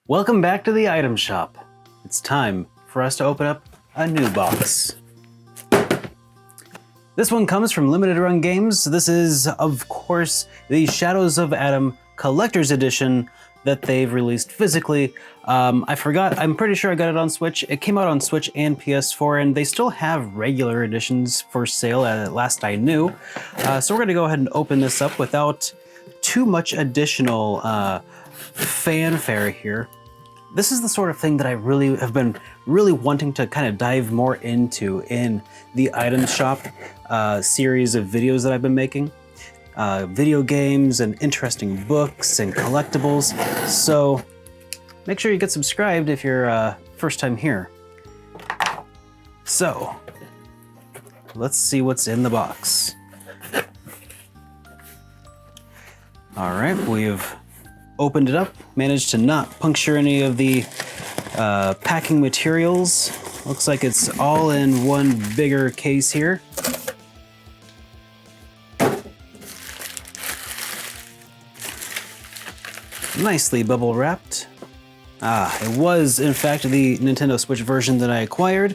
Welcome back to the item shop. It's time for us to open up a new box. This one comes from Limited Run Games. This is, of course, the Shadows of Adam Collector's Edition that they've released physically. I forgot, I'm pretty sure I got it on Switch. It came out on Switch and PS4, and they still have regular editions for sale at last I knew. So we're gonna go ahead and open this up without too much additional fanfare here. This is the sort of thing that I really have been wanting to kind of dive more into in the item shop series of videos that I've been making. Video games and interesting books and collectibles. So make sure you get subscribed if you're first time here. So let's see what's in the box. All right, we've opened it up, managed to not puncture any of the packing materials. Looks like it's all in one bigger case here. Nicely bubble wrapped. It was in fact the Nintendo Switch version that I acquired.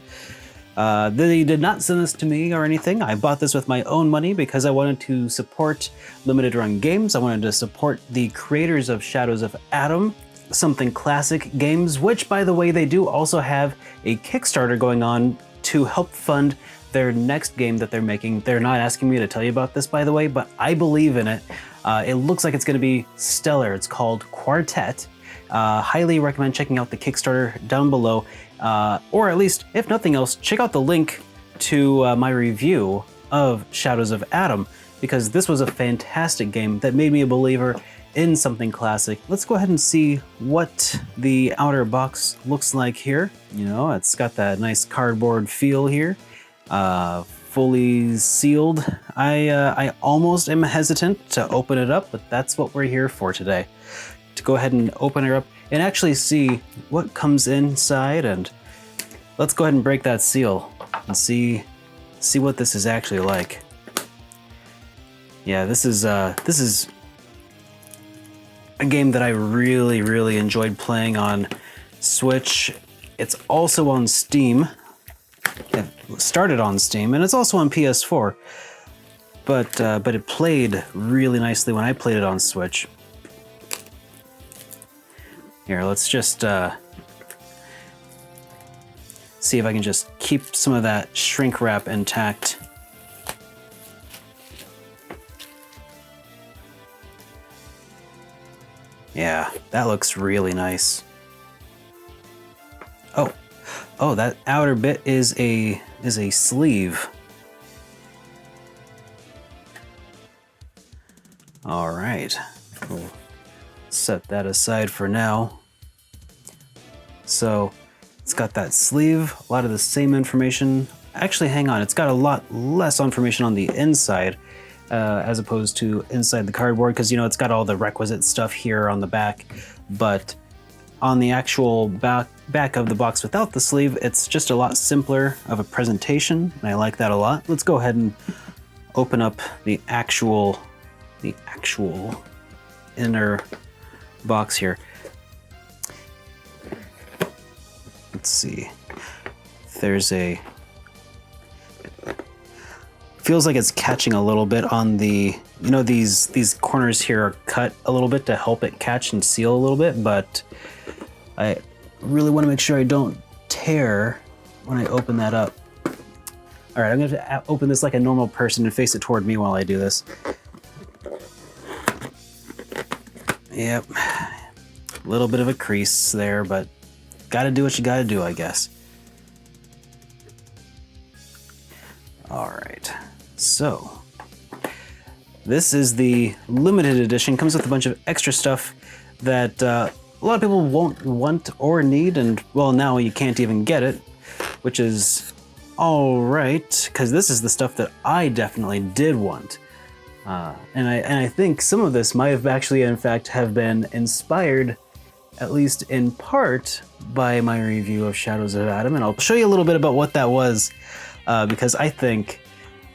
They did not send this to me or anything. I bought this with my own money because I wanted to support Limited Run Games. I wanted to support the creators of Shadows of Adam, Something Classic Games, which, by the way, they do also have a Kickstarter going on to help fund their next game that they're making. They're not asking me to tell you about this, by the way, but I believe in it. It looks like it's going to be stellar. It's called Quartet. Highly recommend checking out the Kickstarter down below. Or at least, if nothing else, check out the link to my review of Shadows of Adam, because this was a fantastic game that made me a believer in Something Classic. Let's go ahead and see what the outer box looks like here. You know, it's got that nice cardboard feel here, fully sealed. I almost am hesitant to open it up, but that's what we're here for today. To go ahead and open her up and actually see what comes inside, and let's go ahead and break that seal and see what this is actually like. Yeah, this is a game that I really enjoyed playing on Switch. It's also on Steam. It started on Steam, and it's also on PS4. But it played really nicely when I played it on Switch. Here, let's just see if I can just keep some of that shrink wrap intact. Yeah, that looks really nice. Oh, that outer bit is a sleeve. All right. Cool. Set that aside for now. So it's got that sleeve, a lot of the same information. Actually, hang on, it's got a lot less information on the inside as opposed to inside the cardboard, because, you know, it's got all the requisite stuff here on the back, but on the actual back of the box without the sleeve, it's just a lot simpler of a presentation, and I like that a lot. Let's go ahead and open up the actual inner box here. Let's see. There's a... Feels like it's catching a little bit on the... You know, these corners here are cut a little bit to help it catch and seal a little bit, but I really want to make sure I don't tear when I open that up. All right, I'm going to open this like a normal person and face it toward me while I do this. Yep, a little bit of a crease there, but gotta do what you gotta do, I guess. All right, so this is the limited edition. Comes with a bunch of extra stuff that a lot of people won't want or need, and well, now you can't even get it, which is all right, because this is the stuff that I definitely did want. And I think some of this might have actually, in fact, have been inspired, at least in part, by my review of Shadows of Adam, and I'll show you a little bit about what that was, because I think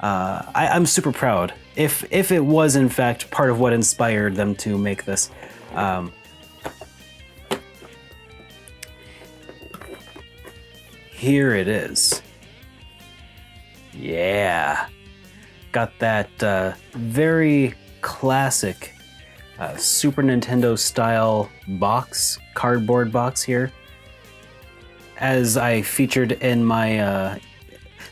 I'm super proud if it was in fact part of what inspired them to make this. here it is. Yeah. Got that very classic Super Nintendo style box, cardboard box here. As I featured in my,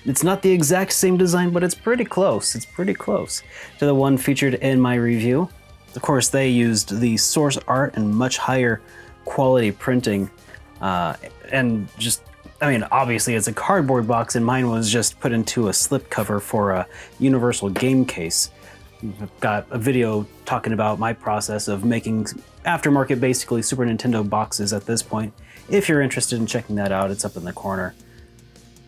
it's not the exact same design, but it's pretty close. It's pretty close to the one featured in my review. Of course, they used the source art and much higher quality printing. And just, I mean, obviously it's a cardboard box, and mine was just put into a slipcover for a universal game case. I've got a video talking about my process of making aftermarket, basically Super Nintendo boxes at this point. If you're interested in checking that out, it's up in the corner.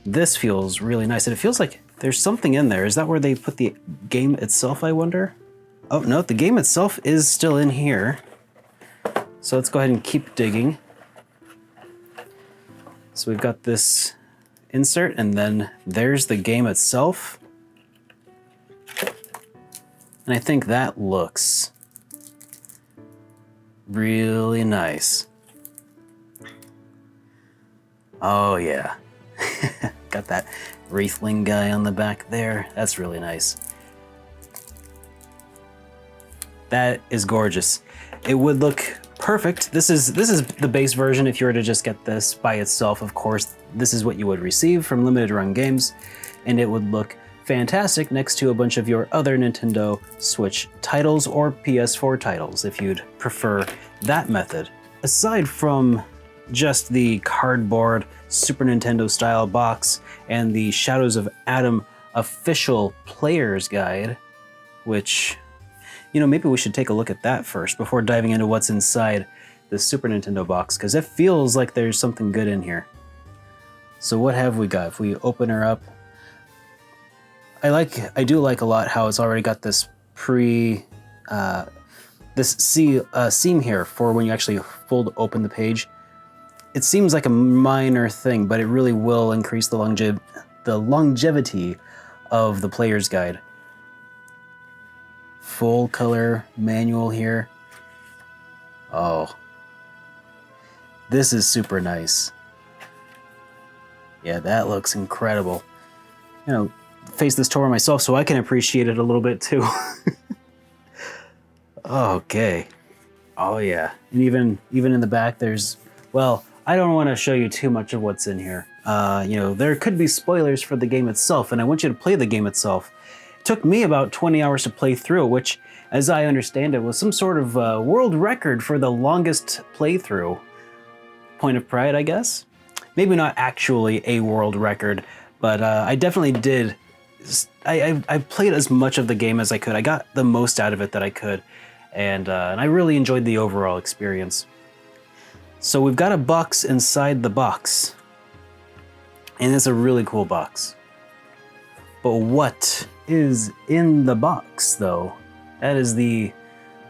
This feels really nice, and it feels like there's something in there. Is that where they put the game itself, I wonder? Oh, no, the game itself is still in here. So let's go ahead and keep digging. So we've got this insert, and then there's the game itself. And I think that looks really nice. Oh yeah. Got that wreathling guy on the back there. That's really nice. That is gorgeous. It would look perfect. This is the base version. If you were to just get this by itself, of course, this is what you would receive from limited run games, and it would look fantastic next to a bunch of your other Nintendo Switch titles or PS4 titles, if you'd prefer that method. Aside from just the cardboard Super Nintendo style box and the Shadows of Adam official player's guide, which, you know, maybe we should take a look at that first before diving into what's inside the Super Nintendo box, because it feels like there's something good in here. So what have we got? If we open her up, I do like a lot how it's already got this seam here for when you actually fold open the page. It seems like a minor thing, but it really will increase the longevity of the player's guide. Full color manual here. Oh, this is super nice. Yeah, that looks incredible. You know, face this toward myself so I can appreciate it a little bit too. Okay. Oh yeah. And even in the back there's, well, I don't want to show you too much of what's in here. You know, there could be spoilers for the game itself, and I want you to play the game itself. It took me about 20 hours to play through, which, as I understand it, was some sort of world record for the longest playthrough. Point of pride, I guess? Maybe not actually a world record, but I definitely did. I played as much of the game as I could. I got the most out of it that I could, and I really enjoyed the overall experience. So we've got a box inside the box, and it's a really cool box. But what is in the box, though? That is the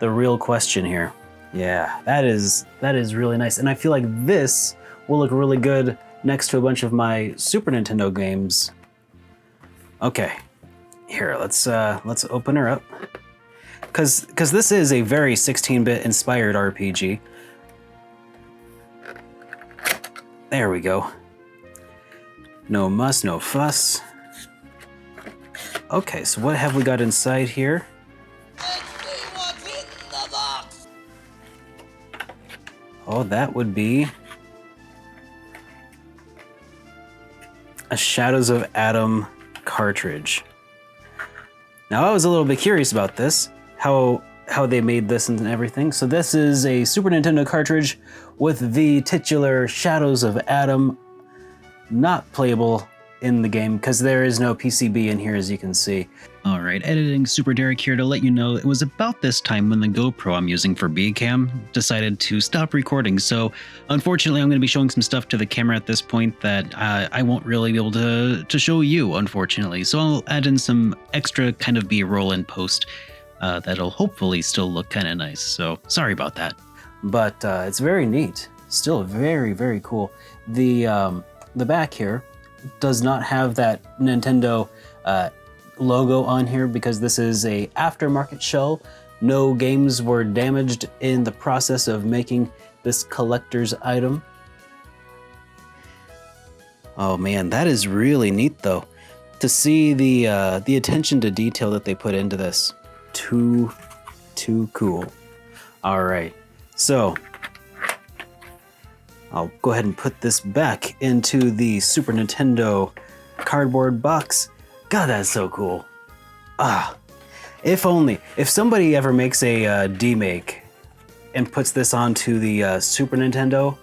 real question here. Yeah, that is really nice, and I feel like this will look really good next to a bunch of my Super Nintendo games. Okay, here, let's open her up, because this is a very 16-bit inspired RPG. There we go. No muss, no fuss. Okay, so what have we got inside here? Let's see what's in the box. Oh, that would be a Shadows of Adam cartridge. Now, I was a little bit curious about this, how they made this and everything. So this is a Super Nintendo cartridge with the titular Shadows of Adam, not playable in the game because there is no PCB in here, as you can see. All right, editing SuperDerek here to let you know it was about this time when the GoPro I'm using for B-Cam decided to stop recording. So unfortunately, I'm going to be showing some stuff to the camera at this point that I won't really be able to show you, unfortunately. So I'll add in some extra kind of B-roll in post that'll hopefully still look kind of nice. So sorry about that. But it's very neat. Still very, very cool. The back here does not have that Nintendo logo on here because this is a aftermarket shell. No games were damaged in the process of making this collector's item. Oh man, that is really neat though. To see the attention to detail that they put into this. Too cool. All right, so I'll go ahead and put this back into the Super Nintendo cardboard box. God, that's so cool. If somebody ever makes a demake and puts this onto the Super Nintendo,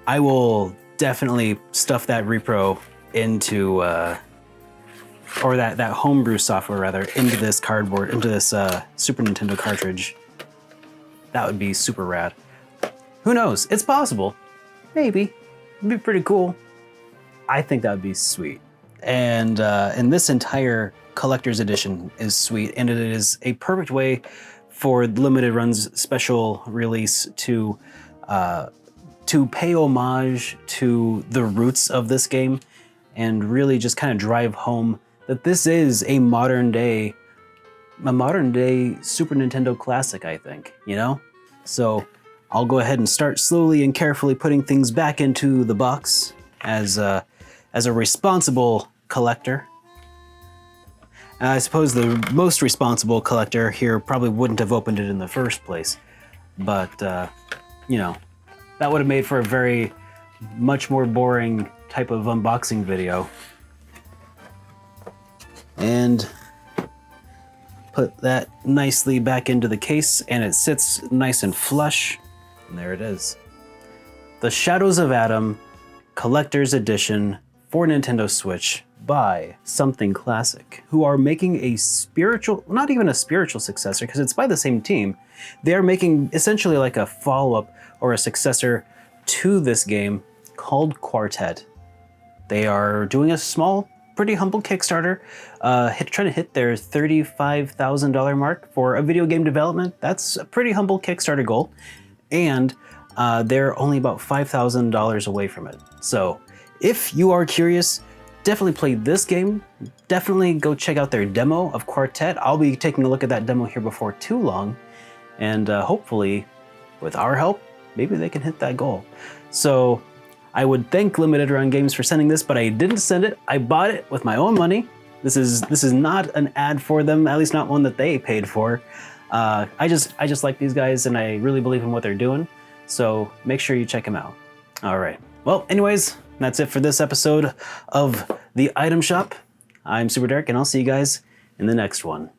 I will definitely stuff that repro into, or that homebrew software rather, into this cardboard, into this Super Nintendo cartridge. That would be super rad. Who knows? It's possible. Maybe. It'd be pretty cool. I think that would be sweet. And this entire collector's edition is sweet, and it is a perfect way for Limited Run's special release to pay homage to the roots of this game and really just kind of drive home that this is a modern day Super Nintendo classic, I think, you know? So I'll go ahead and start slowly and carefully putting things back into the box as a responsible collector. I suppose the most responsible collector here probably wouldn't have opened it in the first place, but you know, that would have made for a very much more boring type of unboxing video. And put that nicely back into the case, and it sits nice and flush. And there it is. The Shadows of Adam Collector's Edition for Nintendo Switch by Something Classic, who are making a spiritual, not even a spiritual successor, because it's by the same team. They're making essentially like a follow-up or a successor to this game called Quartet. They are doing a small, pretty humble Kickstarter, trying to hit their $35,000 mark for a video game development. That's a pretty humble Kickstarter goal. And they're only about $5,000 away from it. So if you are curious, definitely play this game. Definitely go check out their demo of Quartet. I'll be taking a look at that demo here before too long. And hopefully, with our help, maybe they can hit that goal. So I would thank Limited Run Games for sending this, but I didn't send it. I bought it with my own money. This is not an ad for them, at least not one that they paid for. I just like these guys, and I really believe in what they're doing. So make sure you check them out. All right. Well, anyways, that's it for this episode of The Item Shop. I'm SuperDerek, and I'll see you guys in the next one.